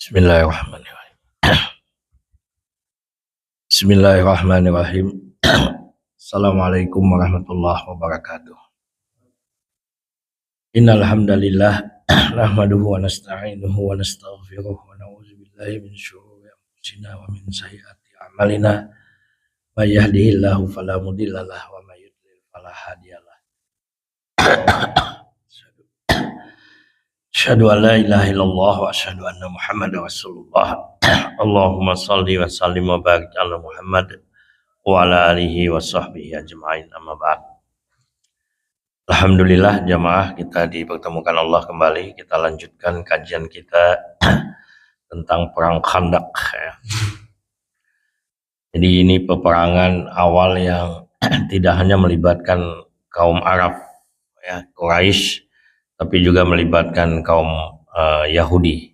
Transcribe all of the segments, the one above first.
Bismillahirrahmanirrahim. Bismillahirrahmanirrahim. Assalamualaikum warahmatullahi wabarakatuh. Innal hamdalillah nahmaduhu wa nasta'inuhu wa nastaghfiruh wa na'udzu billahi min syururi anfusina wa min sayyiati a'malina. May yahdihillahu fala mudilla lahu wa may yudlil fala hadiyalah. Asyhadu an la ilaha illallah wa asyhadu anna Muhammadar Rasulullah. Allahumma shalli wa sallim wa barik ala Muhammad wa ala alihi wa sahbihi ajma'in, amma ba'd. Alhamdulillah jamaah, kita dipertemukan Allah kembali. Kita lanjutkan kajian kita tentang perang Khandaq ya. Jadi ini peperangan awal yang tidak hanya melibatkan kaum Arab ya, Quraisy, tapi juga melibatkan kaum Yahudi.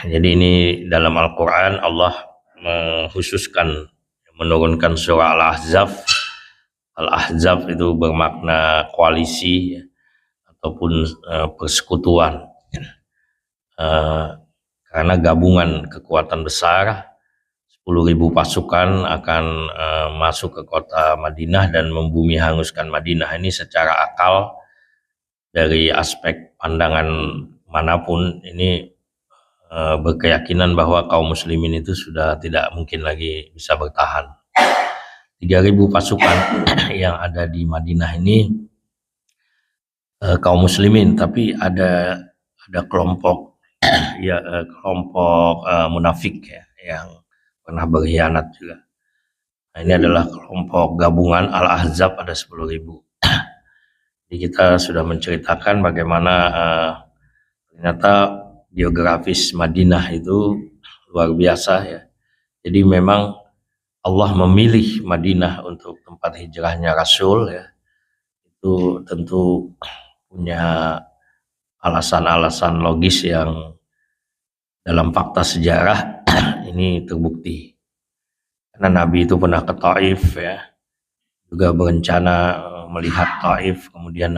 Jadi ini dalam Al-Quran Allah mengkhususkan, menurunkan surah Al-Ahzab. Al-Ahzab itu bermakna koalisi ya, ataupun persekutuan, karena gabungan kekuatan besar 10.000 pasukan akan masuk ke kota Madinah dan membumi hanguskan Madinah. Ini secara akal dari aspek pandangan manapun ini berkeyakinan bahwa kaum muslimin itu sudah tidak mungkin lagi bisa bertahan. 3.000 pasukan yang ada di Madinah ini kaum muslimin, tapi ada kelompok ya, kelompok munafik ya, yang pernah berkhianat juga. Nah, ini adalah kelompok gabungan Al-Ahzab, ada 10.000. Jadi kita sudah menceritakan bagaimana ternyata geografis Madinah itu luar biasa ya. Jadi memang Allah memilih Madinah untuk tempat hijrahnya Rasul ya. Itu tentu punya alasan-alasan logis yang dalam fakta sejarah ini terbukti. Karena Nabi itu pernah ke Taif ya, juga berencana melihat Taif. Kemudian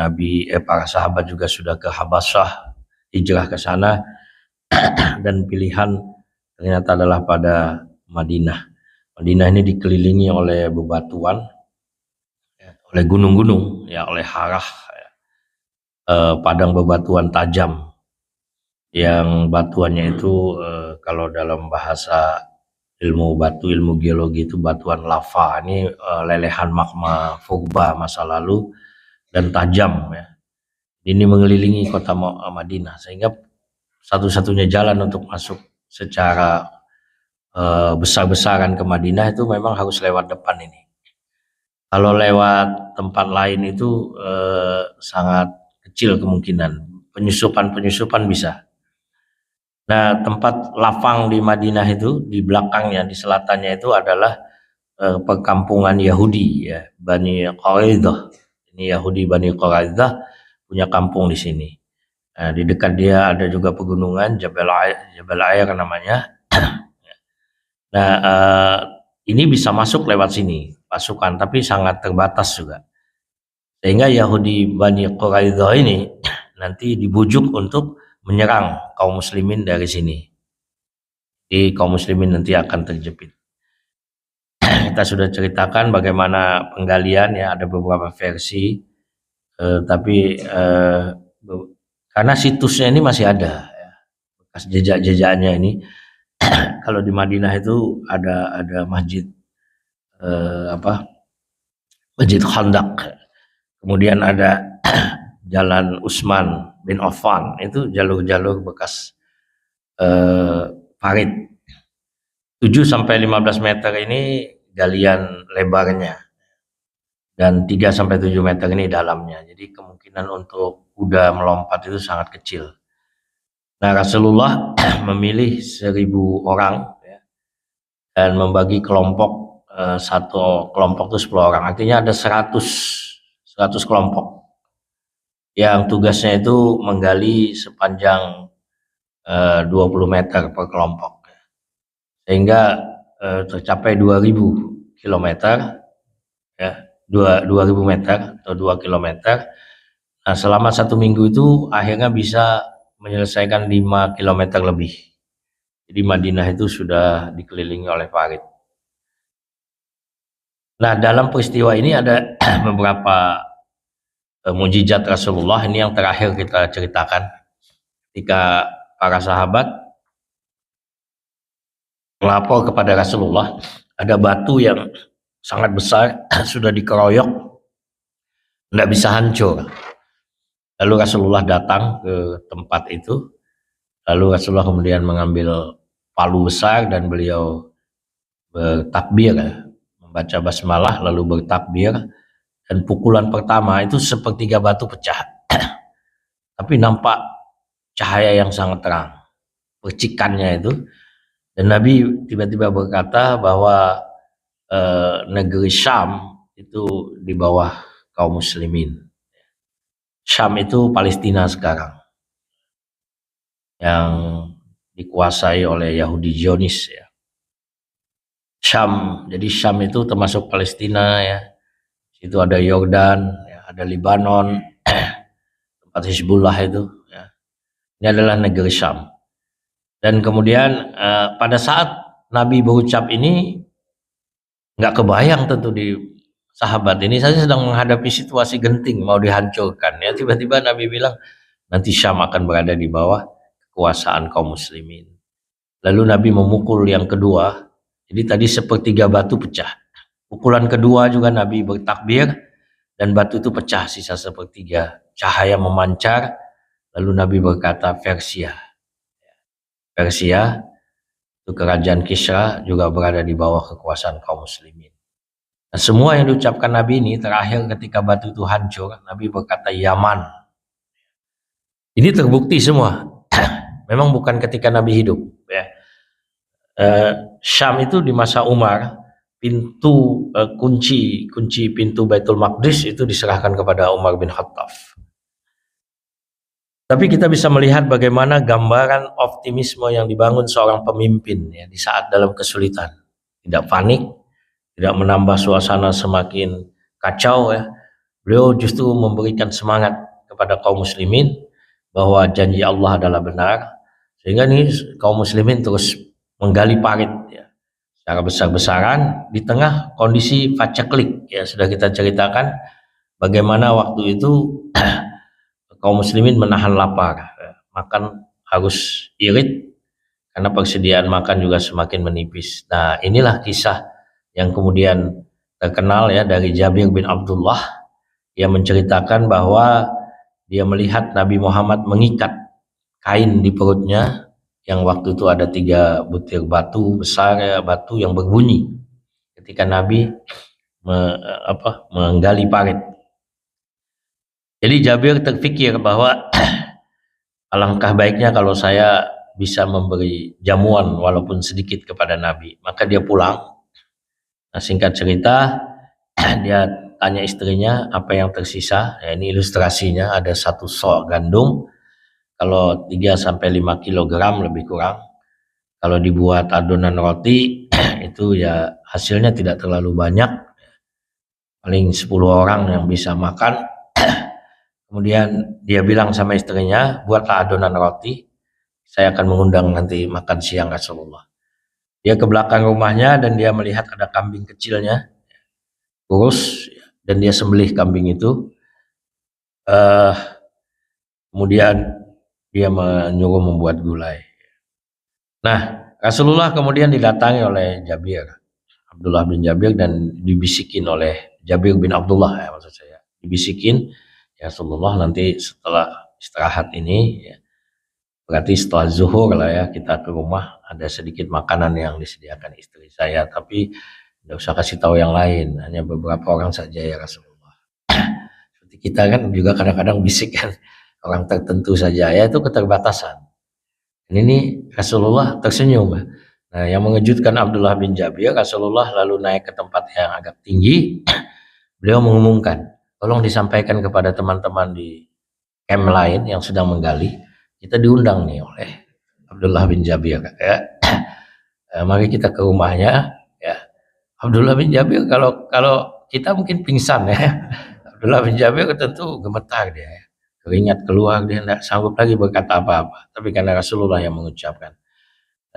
para sahabat juga sudah ke Habasyah, hijrah ke sana. Dan pilihan ternyata adalah pada Madinah. Madinah ini dikelilingi oleh bebatuan, ya, oleh gunung-gunung, ya, oleh harah, ya, padang bebatuan tajam, yang batuannya itu kalau dalam bahasa ilmu batu, ilmu geologi itu batuan lava. Ini lelehan magma purba masa lalu dan tajam ya. Ini mengelilingi kota Madinah, sehingga satu-satunya jalan untuk masuk secara besar-besaran ke Madinah itu memang harus lewat depan ini. Kalau lewat tempat lain itu sangat kecil kemungkinan. Penyusupan bisa. Nah, tempat lapang di Madinah itu, di belakangnya, di selatannya itu adalah perkampungan Yahudi ya, Bani Quraidah. Ini Yahudi Bani Quraidah punya kampung di sini. Nah, di dekat dia ada juga pegunungan Jabal Air namanya. Nah, ini bisa masuk lewat sini pasukan, tapi sangat terbatas juga. Sehingga Yahudi Bani Quraidah ini nanti dibujuk untuk menyerang kaum muslimin dari sini. Jadi kaum muslimin nanti akan terjepit. Kita sudah ceritakan bagaimana penggalian ya, ada beberapa versi, tapi karena situsnya ini masih ada ya, bekas jejak-jejaknya ini. Kalau di Madinah itu ada masjid Masjid Khandaq, kemudian ada Jalan Utsman bin Affan, itu jalur-jalur bekas parit. 7-15 meter ini galian lebarnya, dan 3-7 meter ini dalamnya. Jadi kemungkinan untuk kuda melompat itu sangat kecil. Nah, Rasulullah memilih 1.000 orang ya, dan membagi kelompok, satu kelompok itu 10 orang. Artinya ada 100 kelompok yang tugasnya itu menggali sepanjang 20 meter per kelompok, sehingga tercapai 2.000 kilometer ya, 2.000 meter atau 2 kilometer. Nah, selama 1 minggu itu akhirnya bisa menyelesaikan 5 kilometer lebih. Jadi Madinah itu sudah dikelilingi oleh parit. Nah, dalam peristiwa ini ada beberapa mujizat Rasulullah. Ini yang terakhir kita ceritakan. Ketika para sahabat melapor kepada Rasulullah, ada batu yang sangat besar sudah dikeroyok, tidak bisa hancur. Lalu Rasulullah datang ke tempat itu. Lalu Rasulullah kemudian mengambil palu besar dan beliau bertakbir, membaca basmalah lalu bertakbir, dan pukulan pertama itu sepertiga batu pecah. Tapi nampak cahaya yang sangat terang, percikannya itu. Dan Nabi tiba-tiba berkata bahwa negeri Syam itu di bawah kaum muslimin. Syam itu Palestina sekarang, yang dikuasai oleh Yahudi Zionis ya. Syam, jadi Syam itu termasuk Palestina ya. Itu ada Yordan, ya, ada Lebanon, tempat Hizbullah itu. Ya. Ini adalah negeri Syam. Dan kemudian pada saat Nabi berucap ini, nggak kebayang tentu di sahabat ini, saya sedang menghadapi situasi genting mau dihancurkan. Ya, tiba-tiba Nabi bilang nanti Syam akan berada di bawah kekuasaan kaum muslimin. Lalu Nabi memukul yang kedua. Jadi tadi sepertiga batu pecah. Pukulan kedua juga Nabi bertakbir dan batu itu pecah sisa sepertiga. Cahaya memancar. Lalu Nabi berkata Persia. Persia itu kerajaan Kisra juga berada di bawah kekuasaan kaum muslimin. Nah, semua yang diucapkan Nabi ini terakhir ketika batu itu hancur, Nabi berkata Yaman. Ini terbukti semua. Memang bukan ketika Nabi hidup. Ya. Syam itu di masa Umar, pintu kunci pintu Baitul Maqdis itu diserahkan kepada Umar bin Khattab. Tapi kita bisa melihat bagaimana gambaran optimisme yang dibangun seorang pemimpin ya, di saat dalam kesulitan. Tidak panik, tidak menambah suasana semakin kacau ya. Beliau justru memberikan semangat kepada kaum muslimin bahwa janji Allah adalah benar. Sehingga nih kaum muslimin terus menggali parit ya, secara besar-besaran di tengah kondisi paceklik ya, sudah kita ceritakan bagaimana waktu itu kaum muslimin menahan lapar, makan harus irit karena persediaan makan juga semakin menipis. Nah, inilah kisah yang kemudian terkenal ya dari Jabir bin Abdullah yang menceritakan bahwa dia melihat Nabi Muhammad mengikat kain di perutnya yang waktu itu ada 3 butir batu besar ya, batu yang berbunyi ketika Nabi menggali parit. Jadi Jabir terpikir bahwa alangkah baiknya kalau saya bisa memberi jamuan walaupun sedikit kepada Nabi. Maka dia pulang. Nah, singkat cerita, dia tanya istrinya apa yang tersisa. Ya, ini ilustrasinya, ada 1 sok gandum. Kalau 3-5 kilogram lebih kurang. Kalau dibuat adonan roti itu ya hasilnya tidak terlalu banyak. Paling 10 orang yang bisa makan. Kemudian dia bilang sama istrinya, buatlah adonan roti, saya akan mengundang nanti makan siang Rasulullah. Dia ke belakang rumahnya dan dia melihat ada kambing kecilnya, kurus, dan dia sembelih kambing itu. Kemudian dia menyuruh membuat gulai. Nah, Rasulullah kemudian didatangi oleh Jabir, Abdullah bin Jabir, dan dibisikin oleh Jabir bin Abdullah ya, maksud saya. Dibisikin, ya Rasulullah nanti setelah istirahat ini ya, berarti setelah zuhur lah ya, kita ke rumah, ada sedikit makanan yang disediakan istri saya, tapi tidak usah kasih tahu yang lain, hanya beberapa orang saja ya Rasulullah. Seperti kita kan juga kadang-kadang bisik kan orang tertentu saja, ya itu keterbatasan. Dan ini Rasulullah tersenyum. Nah, yang mengejutkan Abdullah bin Jabir, Rasulullah lalu naik ke tempat yang agak tinggi. Beliau mengumumkan, tolong disampaikan kepada teman-teman di camp lain yang sedang menggali, kita diundang nih oleh Abdullah bin Jabir ya. Mari kita ke rumahnya ya. Abdullah bin Jabir kalau kita mungkin pingsan ya. Abdullah bin Jabir tentu gemetar dia ya. Keringat keluar, dia tidak sanggup lagi berkata apa-apa. Tapi karena Rasulullah yang mengucapkan.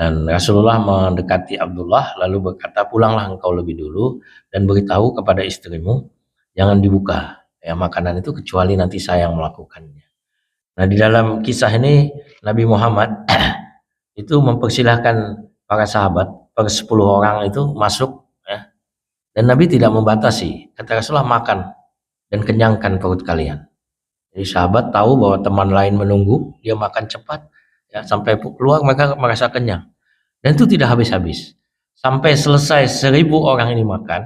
Dan Rasulullah mendekati Abdullah lalu berkata, pulanglah engkau lebih dulu dan beritahu kepada istrimu jangan dibuka ya makanan itu kecuali nanti saya yang melakukannya. Nah, di dalam kisah ini Nabi Muhammad itu mempersilahkan para sahabat per 10 orang itu masuk ya. Dan Nabi tidak membatasi. Kata Rasulullah, makan dan kenyangkan perut kalian. Jadi sahabat tahu bahwa teman lain menunggu, dia makan cepat ya, sampai keluar mereka merasa kenyang. Dan itu tidak habis-habis. Sampai selesai 1000 orang ini makan,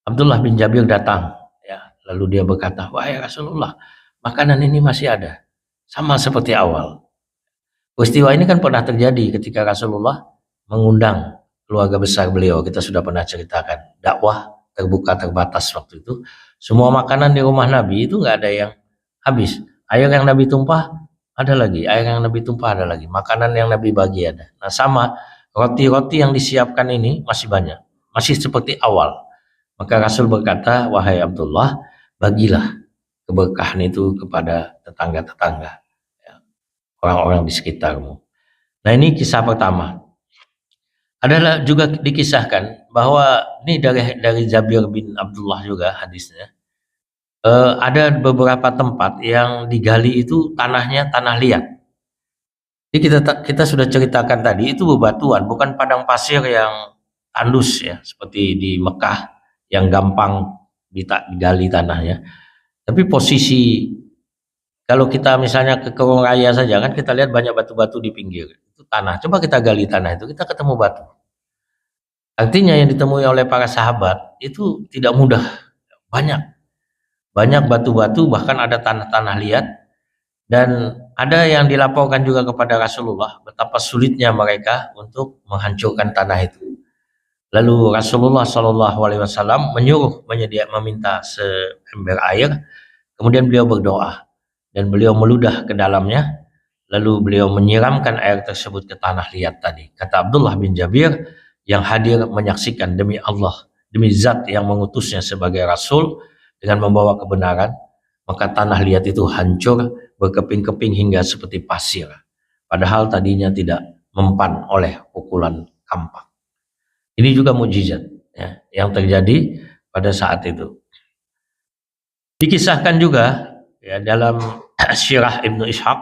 Abdullah bin Jabir datang ya, lalu dia berkata, wahai Rasulullah, makanan ini masih ada sama seperti awal. Peristiwa ini kan pernah terjadi ketika Rasulullah mengundang keluarga besar beliau. Kita sudah pernah ceritakan dakwah terbuka terbatas waktu itu. Semua makanan di rumah Nabi itu nggak ada yang habis. Air yang Nabi tumpah ada lagi, air yang Nabi tumpah ada lagi, makanan yang Nabi bagi ada. Nah sama, roti-roti yang disiapkan ini masih banyak, masih seperti awal. Maka Rasul berkata, wahai Abdullah, bagilah keberkahan itu kepada tetangga-tetangga, ya, orang-orang di sekitarmu. Nah ini kisah pertama. Adalah juga dikisahkan bahwa ini dari Jabir bin Abdullah juga hadisnya. Ada beberapa tempat yang digali itu tanahnya tanah liat. Jadi kita sudah ceritakan tadi itu bebatuan, bukan padang pasir yang tandus ya seperti di Mekah yang gampang digali tanahnya. Tapi posisi kalau kita misalnya ke Kerung Raya saja kan kita lihat banyak batu-batu di pinggir itu tanah. Coba kita gali tanah itu kita ketemu batu. Artinya yang ditemui oleh para sahabat itu tidak mudah, banyak batu-batu, bahkan ada tanah-tanah liat, dan ada yang dilaporkan juga kepada Rasulullah betapa sulitnya mereka untuk menghancurkan tanah itu. Lalu Rasulullah SAW menyuruh meminta seember air, kemudian beliau berdoa dan beliau meludah ke dalamnya, lalu beliau menyiramkan air tersebut ke tanah liat tadi. Kata Abdullah bin Jabir yang hadir menyaksikan, demi Allah, demi zat yang mengutusnya sebagai Rasul dengan membawa kebenaran, maka tanah liat itu hancur berkeping-keping hingga seperti pasir, padahal tadinya tidak mempan oleh pukulan kampak. Ini juga mukjizat ya, yang terjadi pada saat itu. Dikisahkan juga ya, dalam Syirah Ibnu Ishaq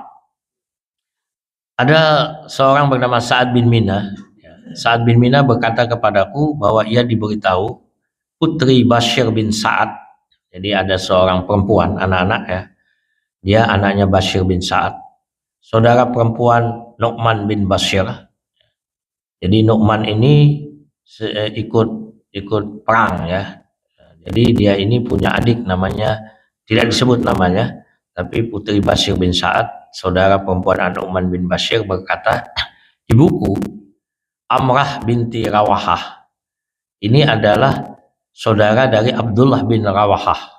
ada seorang bernama Sa'ad bin Mina. Sa'ad bin Mina berkata kepadaku bahwa ia diberitahu putri Bashir bin Sa'ad. Jadi ada seorang perempuan, anak-anak ya. Dia anaknya Bashir bin Sa'ad. Saudara perempuan Nu'man bin Bashir. Jadi Nu'man ini ikut perang ya. Jadi dia ini punya adik namanya, tidak disebut namanya, tapi putri Bashir bin Sa'ad, saudara perempuan Nu'man bin Bashir berkata, ibuku Amrah binti Rawahah ini adalah saudara dari Abdullah bin Rawahah.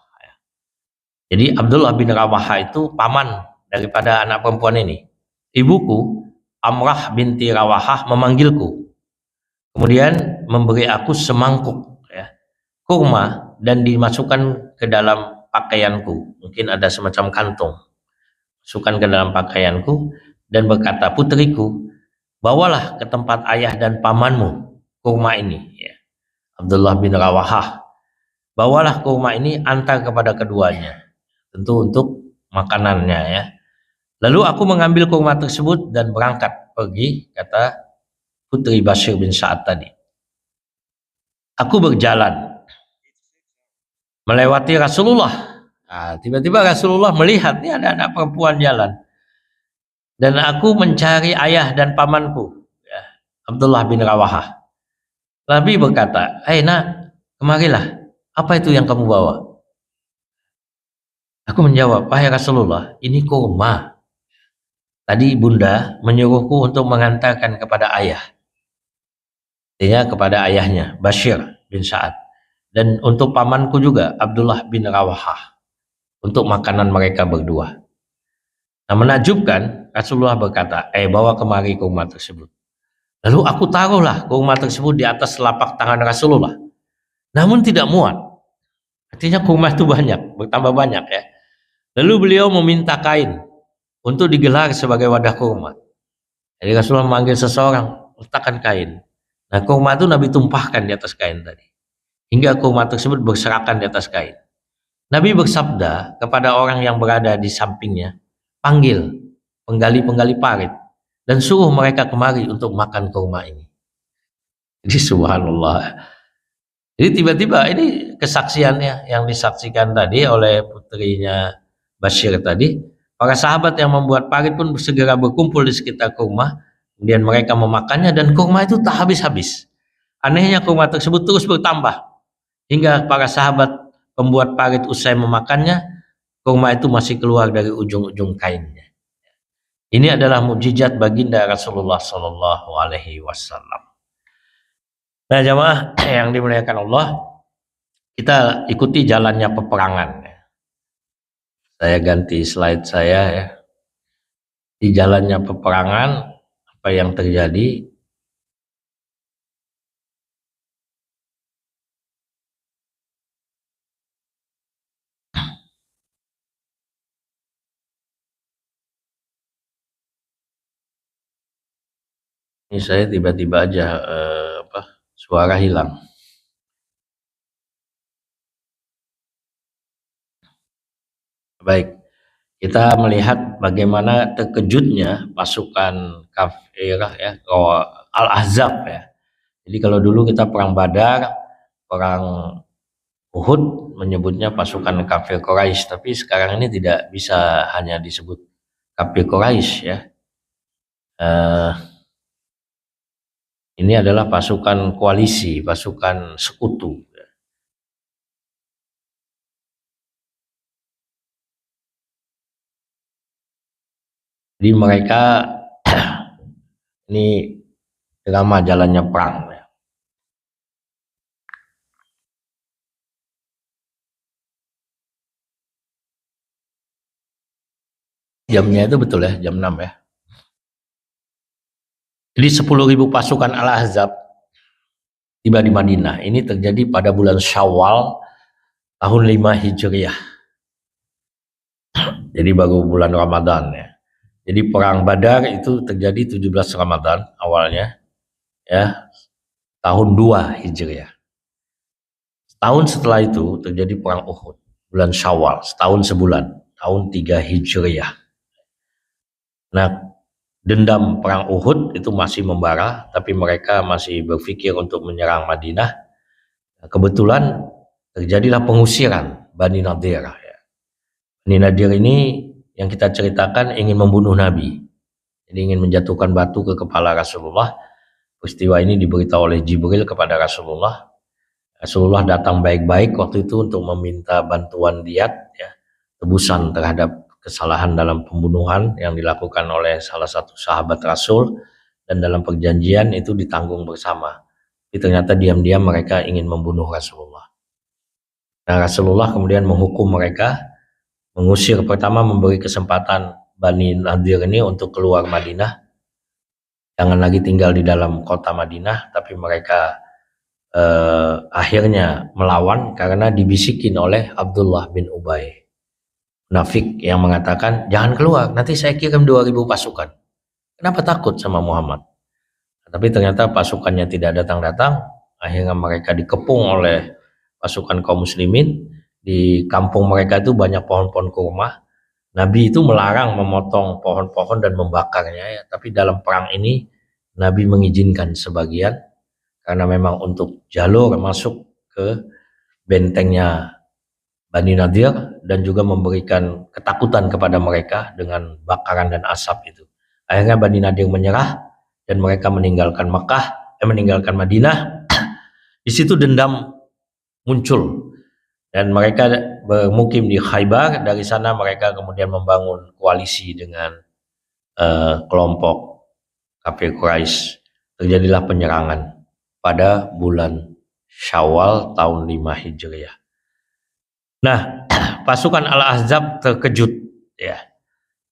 Jadi Abdullah bin Rawahah itu paman daripada anak perempuan ini. Ibuku Amrah binti Rawahah memanggilku, kemudian memberi aku semangkuk ya, kurma dan dimasukkan ke dalam pakaianku. Mungkin ada semacam kantung, masukkan ke dalam pakaianku dan berkata, putriku, bawalah ke tempat ayah dan pamanmu kurma ini ya. Abdullah bin Rawahah, bawalah kurma ini, antar kepada keduanya, tentu untuk makanannya ya. Lalu aku mengambil kurma tersebut dan berangkat pergi, kata putri Bashir bin Sa'ad tadi. Aku berjalan melewati Rasulullah. Nah, tiba-tiba Rasulullah melihat ini ada anak perempuan jalan, dan aku mencari ayah dan pamanku ya, Abdullah bin Rawahah. Nabi berkata, "Hai nak, kemarilah. Apa itu yang kamu bawa?" Aku menjawab, "Wahai Rasulullah, ini kurma. Tadi bunda menyuruhku untuk mengantarkan kepada ayah." Artinya kepada ayahnya, Bashir bin Sa'ad. Dan untuk pamanku juga, Abdullah bin Rawahah. Untuk makanan mereka berdua. Nah, menakjubkan, Rasulullah berkata, bawa kemari kurma tersebut. Lalu aku taruhlah kurma tersebut di atas telapak tangan Rasulullah. Namun tidak muat. Artinya kurma itu banyak, bertambah banyak ya. Lalu beliau meminta kain untuk digelar sebagai wadah kurma. Jadi Rasulullah memanggil seseorang, letakkan kain. Nah, kurma itu Nabi tumpahkan di atas kain tadi. Hingga kurma tersebut berserakan di atas kain. Nabi bersabda kepada orang yang berada di sampingnya, panggil penggali-penggali parit dan suruh mereka kemari untuk makan kurma ini. Jadi subhanallah. Jadi tiba-tiba ini kesaksiannya yang disaksikan tadi oleh putrinya Bashir tadi. Para sahabat yang membuat parit pun segera berkumpul di sekitar kurma. Kemudian mereka memakannya dan kurma itu tak habis-habis. Anehnya kurma tersebut terus bertambah. Hingga para sahabat pembuat parit usai memakannya, kurma itu masih keluar dari ujung-ujung kainnya. Ini adalah mukjizat baginda Rasulullah Shallallahu Alaihi Wasallam. Nah, jamaah yang dimuliakan Allah, kita ikuti jalannya peperangan. Saya ganti slide saya ya. Di jalannya peperangan, apa yang terjadi? Ini saya tiba-tiba aja suara hilang. Baik, kita melihat bagaimana terkejutnya pasukan kafirah ya, Al-Ahzab ya. Jadi kalau dulu kita perang Badar, perang Uhud menyebutnya pasukan kafir Quraisy, tapi sekarang ini tidak bisa hanya disebut kafir Quraisy ya. Ini adalah pasukan koalisi, pasukan sekutu. Jadi mereka ini drama jalannya perang. Jamnya itu betul ya, jam 6 ya. Jadi 10.000 pasukan Al-Ahzab tiba di Madinah. Ini terjadi pada bulan Syawal tahun 5 Hijriah. Jadi baru bulan Ramadan ya. Jadi perang Badar itu terjadi 17 Ramadan awalnya ya, tahun 2 Hijriah. Setahun setelah itu terjadi perang Uhud, bulan Syawal, setahun sebulan, tahun 3 Hijriah. Nah, dendam perang Uhud itu masih membara, tapi mereka masih berpikir untuk menyerang Madinah. Kebetulan terjadilah pengusiran Bani Nadir. Ya. Bani Nadir ini yang kita ceritakan ingin membunuh Nabi, jadi ingin menjatuhkan batu ke kepala Rasulullah. Peristiwa ini diberitahu oleh Jibril kepada Rasulullah. Rasulullah datang baik-baik waktu itu untuk meminta bantuan diat, ya, tebusan terhadap kesalahan dalam pembunuhan yang dilakukan oleh salah satu sahabat Rasul, dan dalam perjanjian itu ditanggung bersama. Tapi ternyata diam-diam mereka ingin membunuh Rasulullah. Nah, Rasulullah kemudian menghukum mereka, mengusir, pertama memberi kesempatan Bani Nadir ini untuk keluar Madinah, jangan lagi tinggal di dalam kota Madinah, tapi mereka akhirnya melawan karena dibisikin oleh Abdullah bin Ubay, munafik, yang mengatakan jangan keluar, nanti saya kirim 2.000 pasukan. Kenapa takut sama Muhammad? Tapi ternyata pasukannya tidak datang-datang. Akhirnya mereka dikepung oleh pasukan kaum muslimin. Di kampung mereka itu banyak pohon-pohon kurma. Nabi itu melarang memotong pohon-pohon dan membakarnya ya. Tapi dalam perang ini Nabi mengizinkan sebagian, karena memang untuk jalur masuk ke bentengnya Bani Nadir, dan juga memberikan ketakutan kepada mereka dengan bakaran dan asap itu. Akhirnya Bani Nadir menyerah dan mereka meninggalkan meninggalkan Madinah. Di situ dendam muncul dan mereka bermukim di Khaybar. Dari sana mereka kemudian membangun koalisi dengan kelompok kafir Quraisy. Terjadilah penyerangan pada bulan Syawal tahun 5 Hijriah. Nah, pasukan Al-Ahzab terkejut ya,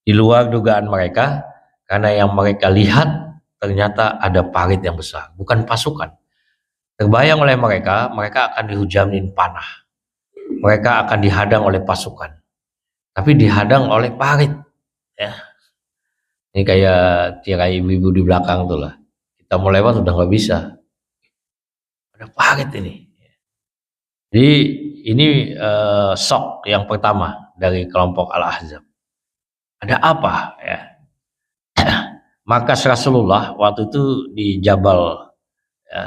di luar dugaan mereka, karena yang mereka lihat ternyata ada parit yang besar, bukan pasukan. Terbayang oleh mereka, mereka akan dihujamin panah, mereka akan dihadang oleh pasukan, tapi dihadang oleh parit ya. Ini kayak tirai ibu-ibu di belakang tuh lah, Kita mau lewat udah nggak bisa. Ada parit ini. Jadi ini shock yang pertama dari kelompok Al-Ahzab. Ada apa ya? Maka Rasulullah waktu itu di Jabal ya,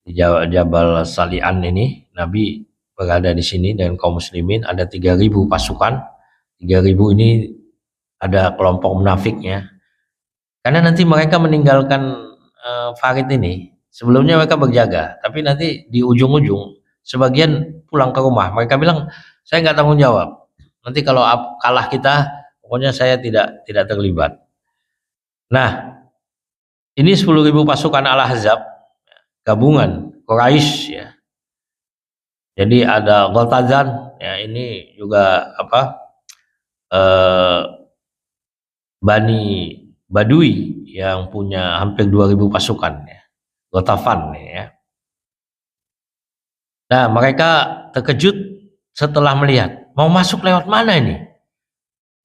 di Jabal Salian ini Nabi berada di sini dengan kaum muslimin, ada 3.000 pasukan. 3.000 ini ada kelompok munafiknya. Karena nanti mereka meninggalkan Farid ini. Sebelumnya mereka berjaga, tapi nanti di ujung-ujung sebagian pulang ke rumah. Mereka bilang, saya nggak tanggung jawab. Nanti kalau kalah kita, pokoknya saya tidak terlibat. Nah, ini 10.000 pasukan Al-Ahzab, gabungan Quraisy ya. Jadi ada Ghaltazan ya, ini juga eh, Bani Badui yang punya hampir 2.000 pasukan ya. Ghatafan ya. Nah, mereka terkejut setelah melihat mau masuk lewat mana ini?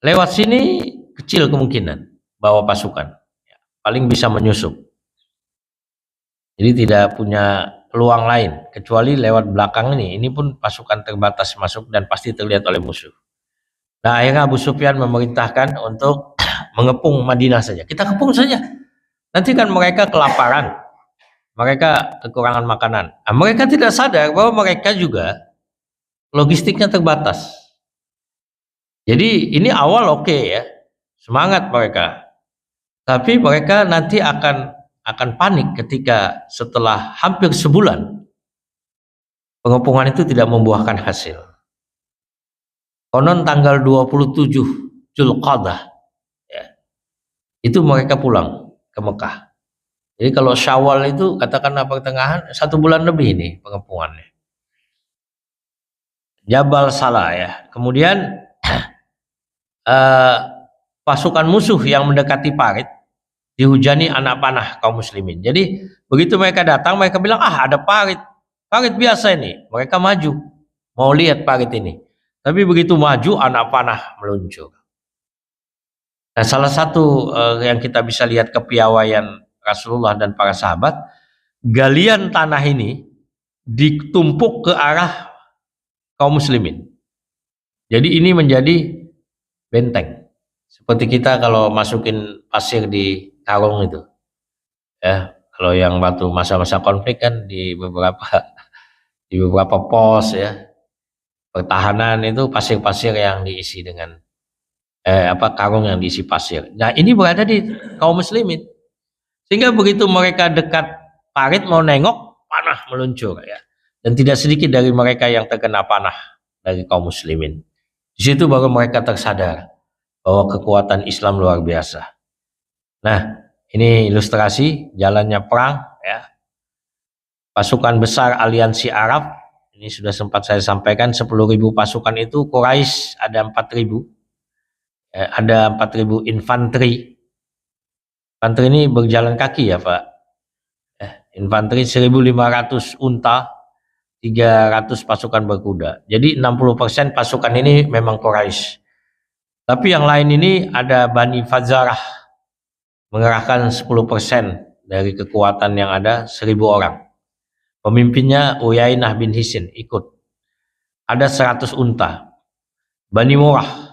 Lewat sini kecil kemungkinan bawa pasukan. Paling bisa menyusup. Jadi tidak punya peluang lain kecuali lewat belakang ini pun pasukan terbatas masuk dan pasti terlihat oleh musuh. Nah, akhirnya Abu Sufyan memerintahkan untuk mengepung Madinah saja. Kita kepung saja. Nanti kan mereka kelaparan, mereka kekurangan makanan. Nah, mereka tidak sadar bahwa mereka juga logistiknya terbatas. Jadi ini awal oke ya, semangat mereka. Tapi mereka nanti akan panik ketika setelah hampir sebulan pengepungan itu tidak membuahkan hasil. Konon tanggal 27 Dzulqa'dah ya, itu mereka pulang ke Mekah. Jadi kalau Syawal itu katakanlah pertengahan, 1 bulan lebih ini pengepungannya. Jabal Salah ya. Kemudian pasukan musuh yang mendekati parit dihujani anak panah kaum muslimin. Jadi begitu mereka datang, mereka bilang, ada parit biasa ini. Mereka maju, mau lihat parit ini. Tapi begitu maju, anak panah meluncur. Nah, salah satu yang kita bisa lihat kepiawaian Rasulullah dan para sahabat, galian tanah ini ditumpuk ke arah kaum muslimin. Jadi ini menjadi benteng. Seperti kita kalau masukin pasir di karung itu. Ya, kalau yang waktu masa-masa konflik kan di beberapa pos ya, pertahanan itu pasir-pasir yang diisi dengan karung yang diisi pasir. Nah, ini berada di kaum muslimin. Sehingga begitu mereka dekat parit mau nengok, panah meluncur ya. Dan tidak sedikit dari mereka yang terkena panah dari kaum muslimin. Di situ baru mereka tersadar bahwa kekuatan Islam luar biasa. Nah, ini ilustrasi jalannya perang ya. Pasukan besar aliansi Arab, ini sudah sempat saya sampaikan, 10.000 pasukan itu Quraisy ada 4.000. Ada 4.000 infanteri. Infanteri ini berjalan kaki ya Pak. Infanteri 1.500 unta, 300 pasukan berkuda. Jadi 60% pasukan ini memang Quraisy. Tapi yang lain ini ada Bani Fazarah mengerahkan 10% dari kekuatan yang ada, 1.000 orang. Pemimpinnya Uyainah bin Hisin ikut. Ada 100 unta. Bani Murrah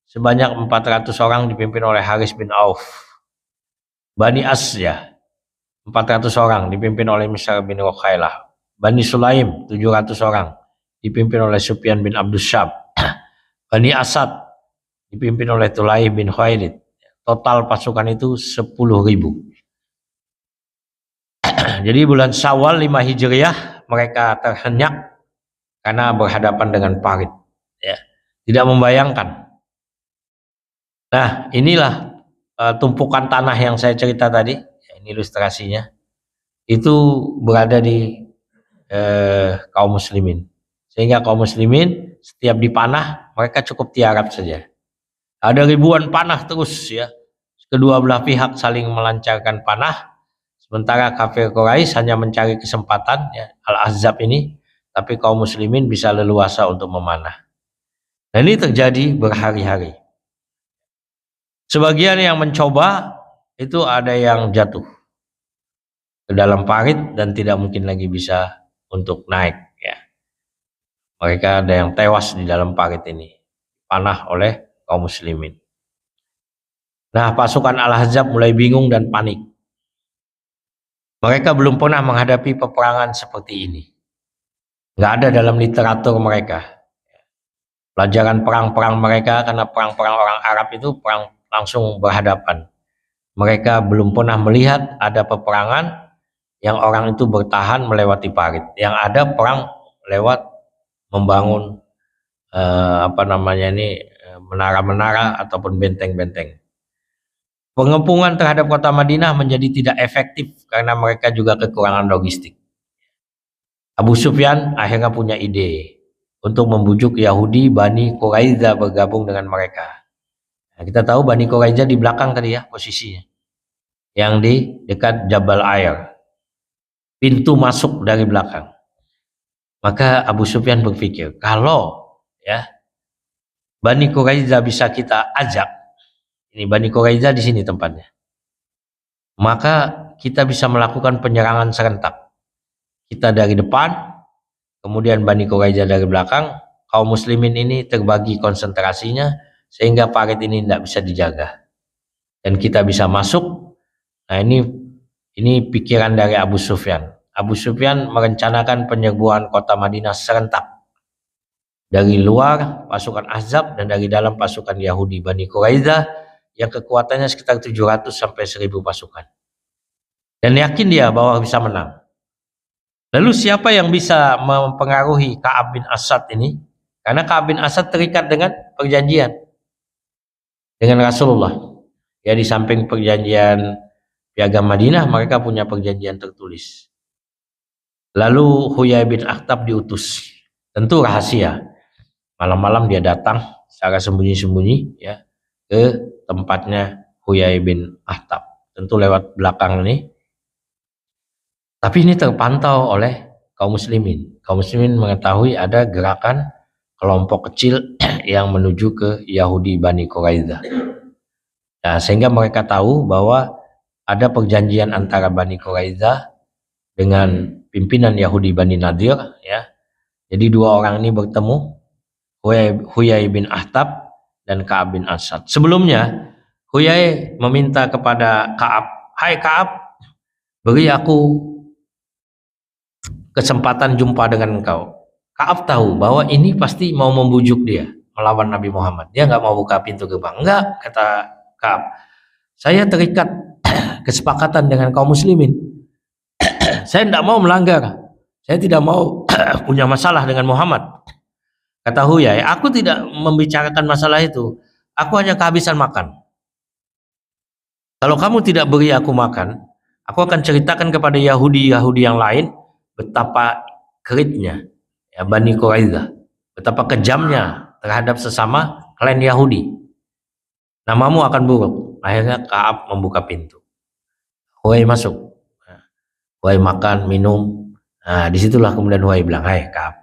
sebanyak 400 orang dipimpin oleh Haris bin Auf. Bani Asya 400 orang dipimpin oleh Misar bin Rukhailah. Bani Sulaim 700 orang dipimpin oleh Sufyan bin Abdus Syab. Bani Asad dipimpin oleh Tulai bin Khailid. Total pasukan itu 10.000. Jadi bulan Syawal 5 Hijriah mereka terhenyak karena berhadapan dengan parit. Ya, tidak membayangkan. Nah, inilah tumpukan tanah yang saya cerita tadi. Ini ilustrasinya. Itu berada di kaum muslimin. Sehingga kaum muslimin setiap dipanah mereka cukup tiarap saja. Ada ribuan panah terus ya. Kedua belah pihak saling melancarkan panah. Sementara kafir Quraisy hanya mencari kesempatan ya, Al-Ahzab ini, tapi kaum muslimin bisa leluasa untuk memanah. Dan ini terjadi berhari-hari. Sebagian yang mencoba itu ada yang jatuh. ke dalam parit dan tidak mungkin lagi bisa untuk naik ya. Mereka ada yang tewas di dalam parit ini, panah oleh kaum muslimin. Nah, pasukan Al-Ahzab mulai bingung dan panik. Mereka belum pernah menghadapi peperangan seperti ini. Nggak ada dalam literatur mereka. Pelajaran perang-perang mereka, karena perang-perang orang Arab itu perang langsung berhadapan. Mereka belum pernah melihat ada peperangan yang orang itu bertahan melewati parit. Yang ada perang lewat membangun menara-menara ataupun benteng-benteng. Pengepungan terhadap kota Madinah menjadi tidak efektif karena mereka juga kekurangan logistik. Abu Sufyan akhirnya punya ide untuk membujuk Yahudi Bani Quraiza bergabung dengan mereka. Nah, kita tahu Bani Quraiza di belakang tadi ya posisinya, yang di dekat Jabal Air, pintu masuk dari belakang. Maka Abu Sufyan berpikir, kalau ya Bani Quraiza bisa kita ajak, ini Bani Quraiza di sini tempatnya, maka kita bisa melakukan penyerangan serentak. Kita dari depan, kemudian Bani Quraiza dari belakang. Kaum muslimin ini terbagi konsentrasinya sehingga parit ini tidak bisa dijaga dan kita bisa masuk. Nah, ini pikiran dari Abu Sufyan. Abu Sufyan merencanakan penyerbuan kota Madinah serentak, dari luar pasukan Ahzab dan dari dalam pasukan Yahudi Bani Quraiza yang kekuatannya sekitar 700 sampai 1000 pasukan, dan yakin dia bahwa bisa menang. Lalu siapa yang bisa mempengaruhi Ka'ab bin Asad ini? Karena Ka'ab bin Asad terikat dengan perjanjian dengan Rasulullah. Ya, di samping perjanjian Piagam Madinah, mereka punya perjanjian tertulis. Lalu Huyai bin Akhtab diutus, tentu rahasia. Malam-malam dia datang secara sembunyi-sembunyi ya ke tempatnya Huyai bin Akhtab, tentu lewat belakang ini. Tapi ini terpantau oleh kaum muslimin. Kaum muslimin mengetahui ada gerakan kelompok kecil yang menuju ke Yahudi Bani Quraiza. Nah, sehingga mereka tahu bahwa ada perjanjian antara Bani Quraiza dengan pimpinan Yahudi Bani Nadir ya. Jadi dua orang ini bertemu, Huyai bin Akhtab dan Ka'ab bin Asad. Sebelumnya Huyai meminta kepada Ka'ab, "Hai Ka'ab, beri aku kesempatan jumpa dengan engkau." Ka'ab tahu bahwa ini pasti mau membujuk dia melawan Nabi Muhammad. Dia nggak mau buka pintu gerbang. "Enggak," kata Ka'ab, "saya terikat kesepakatan dengan kaum muslimin. Saya tidak mau melanggar. Saya tidak mau punya masalah dengan Muhammad." Kata Huyai, "Aku tidak membicarakan masalah itu. Aku hanya kehabisan makan. Kalau kamu tidak beri aku makan, aku akan ceritakan kepada Yahudi-Yahudi yang lain betapa keritnya ya Bani Quraiza, betapa kejamnya terhadap sesama klan Yahudi. Namamu akan buruk." Akhirnya Ka'ab membuka pintu. Huyai masuk. Huyai makan, minum. Nah, disitulah kemudian Huyai bilang, "Hai Ka'ab,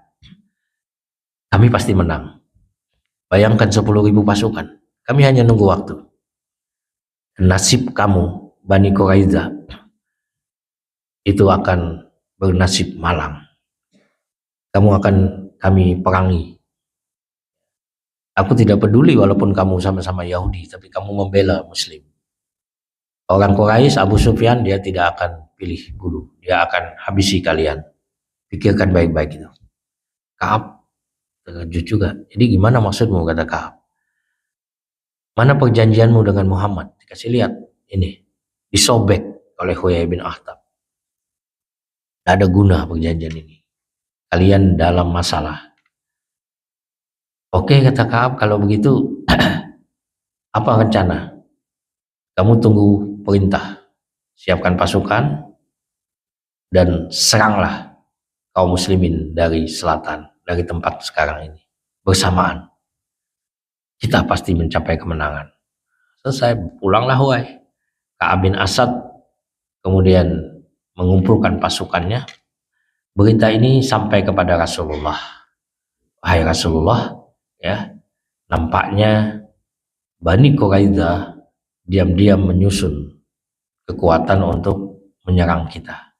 kami pasti menang. Bayangkan 10.000 pasukan. Kami hanya nunggu waktu. Nasib kamu, Bani Quraiza, itu akan bernasib malang. Kamu akan kami perangi. Aku tidak peduli walaupun kamu sama-sama Yahudi, tapi kamu membela Muslim." Orang Quraisy, Abu Sufyan, dia tidak akan pilih bulu. Dia akan habisi kalian. Pikirkan baik-baik itu. Ka'ab terkejut juga. "Jadi gimana maksudmu?" kata Ka'ab. "Mana perjanjianmu dengan Muhammad?" Dikasih lihat, ini disobek oleh Huyai bin Akhtab. Tidak ada guna perjanjian ini. Kalian dalam masalah. "Oke," kata Ka'ab, "kalau begitu apa rencana? Kamu tunggu perintah. Siapkan pasukan dan seranglah kaum muslimin dari selatan, dari tempat sekarang ini. Bersamaan. Kita pasti mencapai kemenangan." Selesai, pulanglah Huyai. Ka'ab bin Asad kemudian mengumpulkan pasukannya. Berita ini sampai kepada Rasulullah. "Wahai Rasulullah, ya, nampaknya Bani Quraiza diam-diam menyusun kekuatan untuk menyerang kita.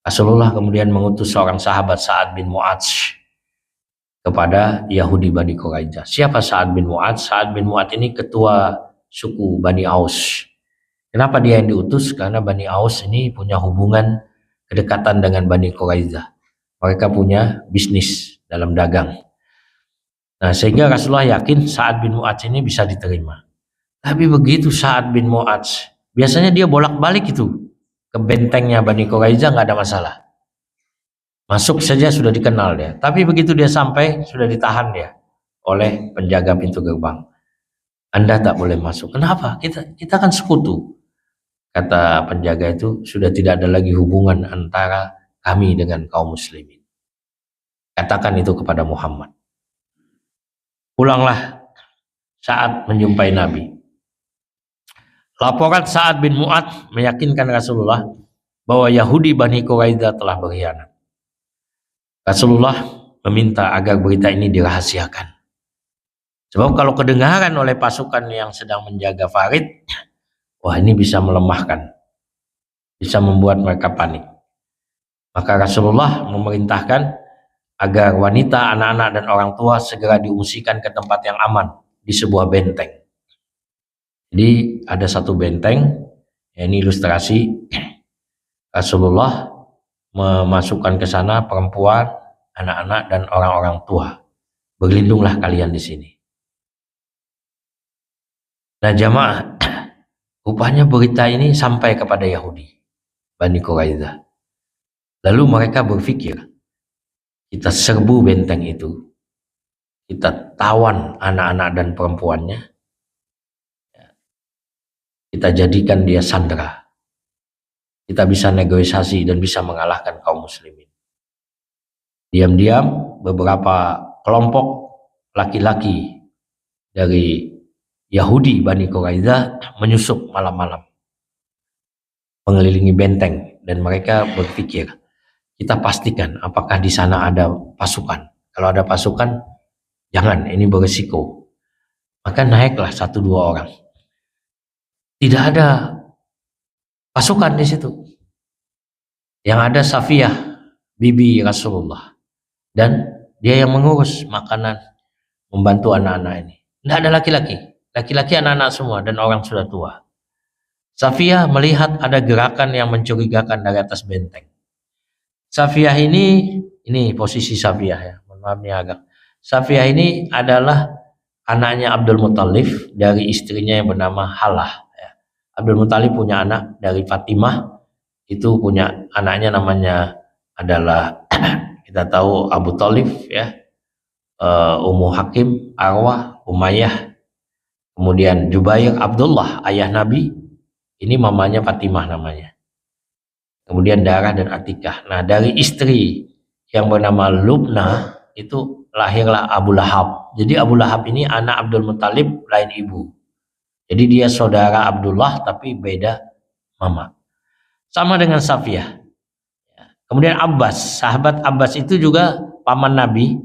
Rasulullah kemudian mengutus seorang sahabat Sa'ad bin Mu'adz kepada Yahudi Bani Quraidah. Siapa Sa'ad bin Mu'adz? Sa'ad bin Mu'adz ini ketua suku Bani Aus. Kenapa dia yang diutus? Karena Bani Aus ini punya hubungan kedekatan dengan Bani Quraidah. Mereka punya bisnis dalam dagang. Nah, sehingga Rasulullah yakin Sa'ad bin Mu'adz ini bisa diterima. Tapi begitu Sa'ad bin Mu'adz, biasanya dia bolak-balik itu ke bentengnya Bani Quraidah, nggak ada masalah. Masuk saja sudah dikenal dia. Tapi begitu dia sampai, sudah ditahan dia oleh penjaga pintu gerbang. Anda tak boleh masuk. Kenapa? Kita kan sekutu. Kata penjaga itu, sudah tidak ada lagi hubungan antara kami dengan kaum muslimin. Katakan itu kepada Muhammad. Pulanglah saat menjumpai Nabi. Laporan Sa'ad bin Mu'adz meyakinkan Rasulullah bahwa Yahudi Bani Quraidah telah berkhianat. Rasulullah meminta agar berita ini dirahasiakan. Sebab kalau kedengaran oleh pasukan yang sedang menjaga Farid, wah ini bisa melemahkan, bisa membuat mereka panik. Maka Rasulullah memerintahkan agar wanita, anak-anak, dan orang tua segera diungsikan ke tempat yang aman di sebuah benteng. Jadi ada satu benteng, ya ini ilustrasi Rasulullah memasukkan ke sana perempuan, anak-anak, dan orang-orang tua. Berlindunglah kalian di sini. Nah jamaah, rupanya berita ini sampai kepada Yahudi Bani Quraidah. Lalu mereka berpikir, kita serbu benteng itu, kita tawan anak-anak dan perempuannya, kita jadikan dia sandera. Kita bisa negosiasi dan bisa mengalahkan kaum muslimin. Diam-diam beberapa kelompok laki-laki dari Yahudi Bani Quraidah menyusup malam-malam, mengelilingi benteng, dan mereka berpikir, kita pastikan apakah di sana ada pasukan. Kalau ada pasukan, jangan, ini berisiko. Maka naiklah 1-2 orang. Tidak ada pasukan di situ. Yang ada Safiyah, bibi Rasulullah, dan dia yang mengurus makanan, membantu anak-anak ini. Tidak ada laki-laki. Laki-laki anak-anak semua dan orang sudah tua. Safiyah melihat ada gerakan yang mencurigakan dari atas benteng. Safiyah ini posisi Safiyah ya. Mohon maaf nih agak. Safiyah ini adalah anaknya Abdul Muthalib dari istrinya yang bernama Halah. Abdul Muthalib punya anak dari Fatimah, itu punya anaknya namanya adalah kita tahu Abu Thalib ya, Ummu Hakim, Arwah, Umayyah, kemudian Jubair, Abdullah ayah Nabi, ini mamanya Fatimah namanya. Kemudian Darah dan Atikah. Nah dari istri yang bernama Lubna itu lahirlah Abu Lahab. Jadi Abu Lahab ini anak Abdul Muthalib lain ibu. Jadi dia saudara Abdullah tapi beda mama. Sama dengan Safiyah. Kemudian Abbas, sahabat Abbas itu juga paman Nabi,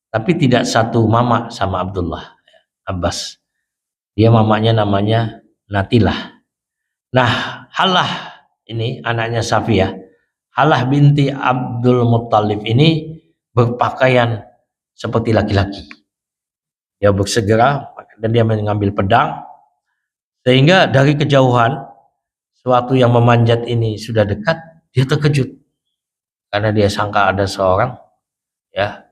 tapi tidak satu mama sama Abdullah. Abbas. Dia mamanya namanya Natilah. Nah, Halah ini anaknya Safiyah. Halah binti Abdul Muthalib ini berpakaian seperti laki-laki. Dia bersegera dan dia mengambil pedang. Sehingga dari kejauhan, suatu yang memanjat ini sudah dekat, dia terkejut. Karena dia sangka ada seorang ya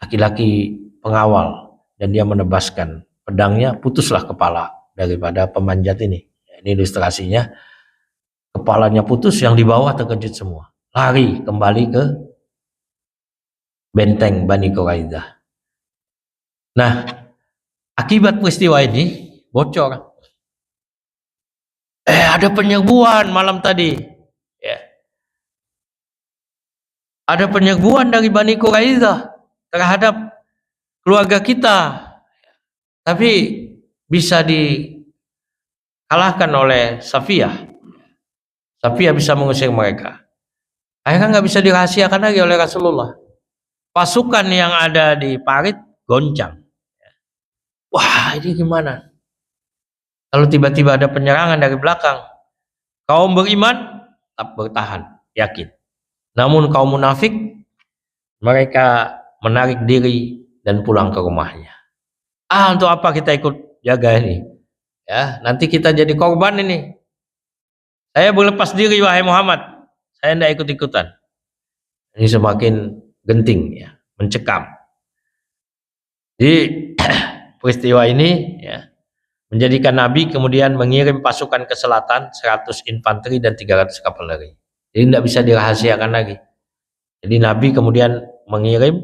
laki-laki pengawal, dan dia menebaskan pedangnya, putuslah kepala daripada pemanjat ini. Ini ilustrasinya, kepalanya putus, yang di bawah terkejut semua. Lari kembali ke benteng Bani Quraidah. Nah, akibat peristiwa ini bocor. Ada penyerbuan malam tadi. Ya. Ada penyerbuan dari Bani Quraidah terhadap keluarga kita. Tapi bisa dikalahkan oleh Safiyah. Safiyah bisa mengusir mereka. Akhirnya nggak bisa dirahasiakan lagi oleh Rasulullah. Pasukan yang ada di Farid goncang. Wah, ini gimana? Kalau tiba-tiba ada penyerangan dari belakang, kaum beriman tetap bertahan, yakin. Namun kaum munafik mereka menarik diri dan pulang ke rumahnya. Untuk apa kita ikut jaga ini? Ya, nanti kita jadi korban ini. Saya berlepas diri wahai Muhammad. Saya tidak ikut-ikutan. Ini semakin genting ya, mencekam. Jadi peristiwa ini ya menjadikan Nabi kemudian mengirim pasukan ke selatan 100 infanteri dan 300 kavaleri. Jadi tidak bisa dirahasiakan lagi. Jadi Nabi kemudian mengirim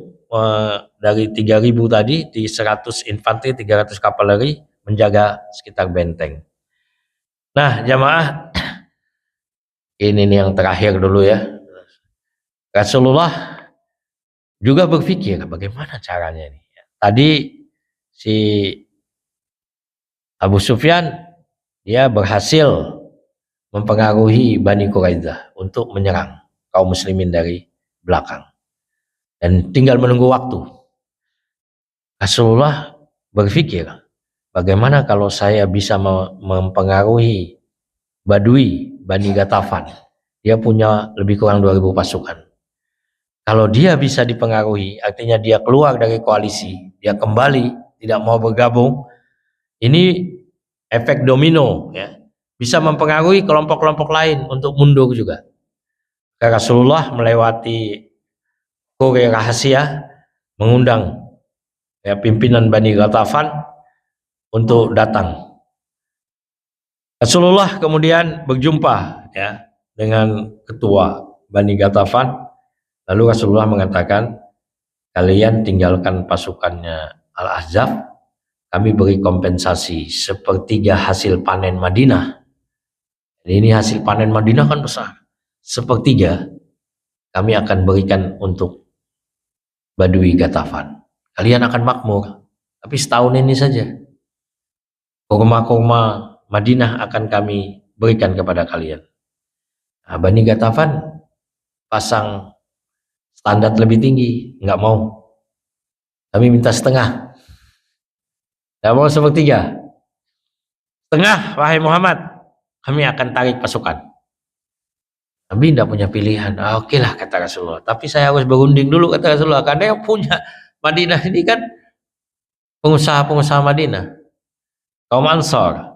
dari 3.000 tadi di 100 infanteri 300 kavaleri menjaga sekitar benteng. Nah, jamaah, ini nih yang terakhir dulu ya. Rasulullah juga berpikir bagaimana caranya ini. Tadi si Abu Sufyan dia berhasil mempengaruhi Bani Quraidah untuk menyerang kaum muslimin dari belakang dan tinggal menunggu waktu. Rasulullah berpikir bagaimana kalau saya bisa mempengaruhi Badui Bani Ghatafan. Dia punya lebih kurang 2.000 pasukan. Kalau dia bisa dipengaruhi, artinya dia keluar dari koalisi, dia kembali tidak mau bergabung, ini efek domino ya, bisa mempengaruhi kelompok-kelompok lain untuk mundur juga. Rasulullah melewati kode rahasia mengundang ya, pimpinan Bani Ghatafan untuk datang. Rasulullah kemudian berjumpa ya dengan ketua Bani Ghatafan. Lalu Rasulullah mengatakan, kalian tinggalkan pasukannya Al-Ahzab, kami beri kompensasi sepertiga hasil panen Madinah. Jadi ini hasil panen Madinah kan besar. Sepertiga kami akan berikan untuk Badui Ghatafan. Kalian akan makmur, tapi setahun ini saja. Kurma-kurma Madinah akan kami berikan kepada kalian. Nah, Bani Ghatafan pasang standar lebih tinggi, nggak mau. Kami minta setengah. Nggak mau sepertiga. Setengah, wahai Muhammad, kami akan tarik pasukan. Nabi tidak punya pilihan. Oke lah, kata Rasulullah. Tapi saya harus berunding dulu, kata Rasulullah. Karena yang punya Madinah ini kan pengusaha-pengusaha Madinah. Kaum Ansar.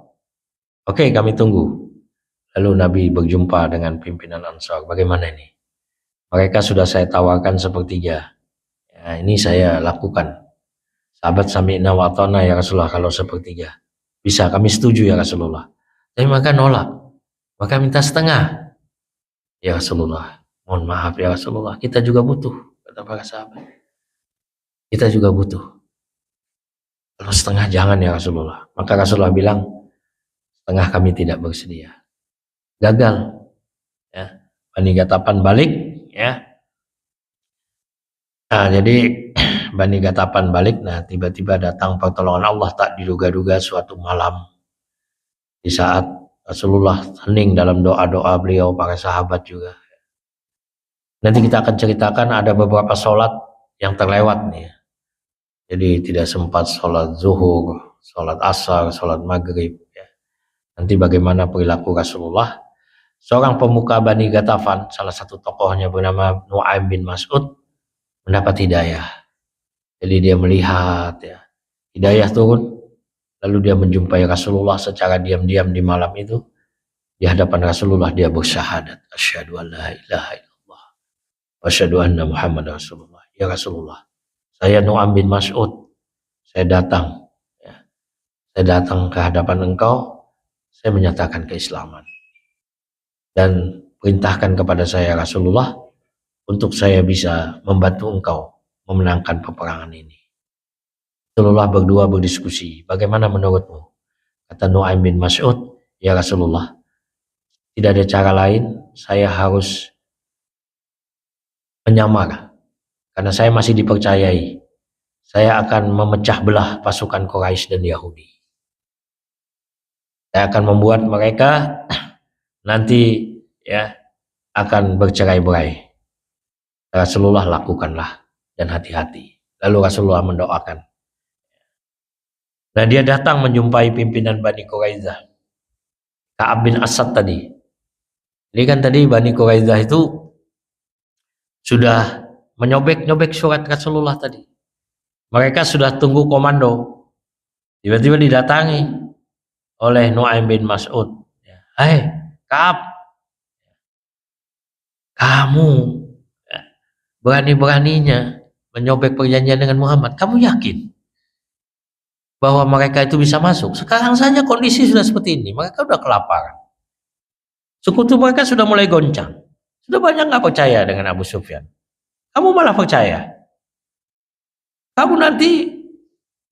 Oke, kami tunggu. Lalu Nabi berjumpa dengan pimpinan Ansar. Bagaimana ini? Mereka sudah saya tawarkan sepertiga. Ya, ini saya lakukan. Sahabat sami'na wa ata'na ya Rasulullah, kalau sepertiga. Bisa, kami setuju ya Rasulullah. Tapi maka nolak. Maka minta setengah. Ya Rasulullah, mohon maaf ya Rasulullah, kita juga butuh, kata para sahabat. Kita juga butuh. Kalau setengah jangan ya Rasulullah. Maka Rasulullah bilang, setengah kami tidak bersedia. Gagal. Ya. Bani Ghatafan balik. Ya. Nah, jadi Bani Ghatafan balik. Nah, tiba-tiba datang pertolongan Allah tak diduga-duga suatu malam. Di saat Rasulullah hening dalam doa-doa beliau, para sahabat juga. Nanti kita akan ceritakan ada beberapa sholat yang terlewat nih. Jadi tidak sempat sholat zuhur, sholat asar, sholat maghrib. Ya. Nanti bagaimana perilaku Rasulullah. Seorang pemuka Bani Ghatafan, salah satu tokohnya bernama Nu'aim bin Mas'ud, mendapat hidayah. Jadi dia melihat ya, hidayah turun, lalu dia menjumpai Rasulullah secara diam-diam di malam itu. Di hadapan Rasulullah dia bersyahadat, asyhadu an la ilaha illallah wa asyhadu anna Muhammad Rasulullah. Ya Rasulullah, saya Nu'aim bin Mas'ud, saya datang ya. Saya datang ke hadapan engkau, saya menyatakan keislaman. Dan perintahkan kepada saya Rasulullah untuk saya bisa membantu engkau memenangkan peperangan ini. Rasulullah berdua berdiskusi, bagaimana menurutmu? Kata Nu'aim bin Mas'ud, ya Rasulullah, tidak ada cara lain, saya harus menyamar. Karena saya masih dipercayai, saya akan memecah belah pasukan Quraisy dan Yahudi. Saya akan membuat mereka nanti ya akan bercerai-berai. Rasulullah lakukanlah dan hati-hati. Lalu Rasulullah mendoakan. Nah, dia datang menjumpai pimpinan Bani Quraidah, Ka'ab bin Asad tadi. Ini kan tadi Bani Quraidah itu sudah menyobek-nyobek surat Rasulullah tadi. Mereka sudah tunggu komando. Tiba-tiba didatangi oleh Nu'aim bin Mas'ud. Hai, Ka'ab, kamu berani-beraninya menyobek perjanjian dengan Muhammad. Kamu yakin bahwa mereka itu bisa masuk? Sekarang saja kondisi sudah seperti ini. Mereka sudah kelaparan. Sekutu mereka sudah mulai goncang. Sudah banyak nggak percaya dengan Abu Sufyan. Kamu malah percaya. Kamu nanti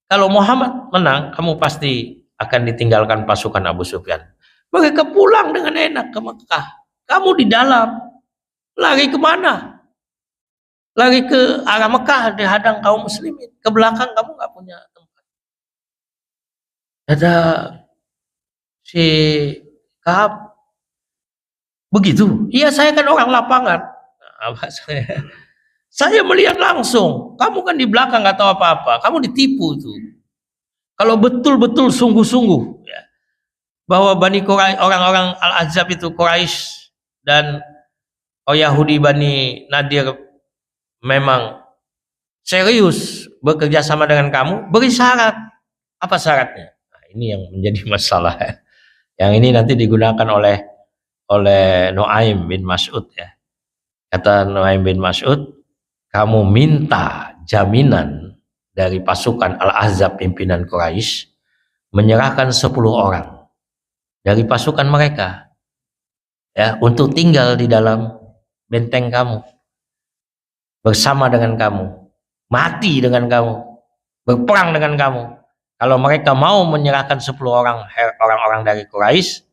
kalau Muhammad menang, kamu pasti akan ditinggalkan pasukan Abu Sufyan. Mereka pulang dengan enak ke Mekah. Kamu di dalam. Lari kemana? Lari ke arah Mekah, dihadang kaum muslimin. Ke belakang kamu nggak punya tempat. Ada si Ka'ab begitu. Iya, saya kan orang lapangan. Nah, saya melihat langsung. Kamu kan di belakang nggak tahu apa-apa. Kamu ditipu tuh. Kalau betul-betul sungguh-sungguh ya, bahwa Bani Quraisy, orang-orang Al-Ahzab itu Quraisy dan Yahudi Bani Nadir memang serius bekerja sama dengan kamu, beri syarat. Apa syaratnya? Nah, ini yang menjadi masalah. Yang ini nanti digunakan oleh Nu'aim bin Mas'ud ya. Kata Nu'aim bin Mas'ud, kamu minta jaminan dari pasukan Al-Ahzab pimpinan Quraisy menyerahkan 10 orang dari pasukan mereka ya untuk tinggal di dalam benteng kamu, bersama dengan kamu, mati dengan kamu, berperang dengan kamu. Kalau mereka mau menyerahkan 10 orang dari Quraisy,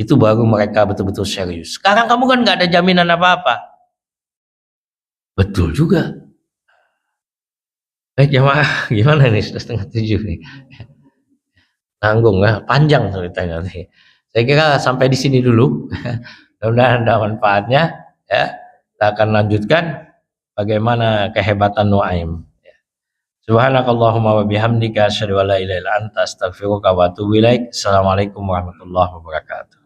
itu baru mereka betul-betul serius. Sekarang kamu kan nggak ada jaminan apa-apa. Betul juga. Jamaah, gimana nih, sudah 6:30 nih. Nanggung ya, panjang ceritanya nih. Saya kira sampai di sini dulu. Mudah-mudahan ada manfaatnya ya. Kita akan lanjutkan bagaimana kehebatan Nu'aim. Subhanakallahumma wa bihamdika asyhadu an la ilaha illa anta astaghfiruka wa atubu ilaik. Assalamualaikum warahmatullahi wabarakatuh.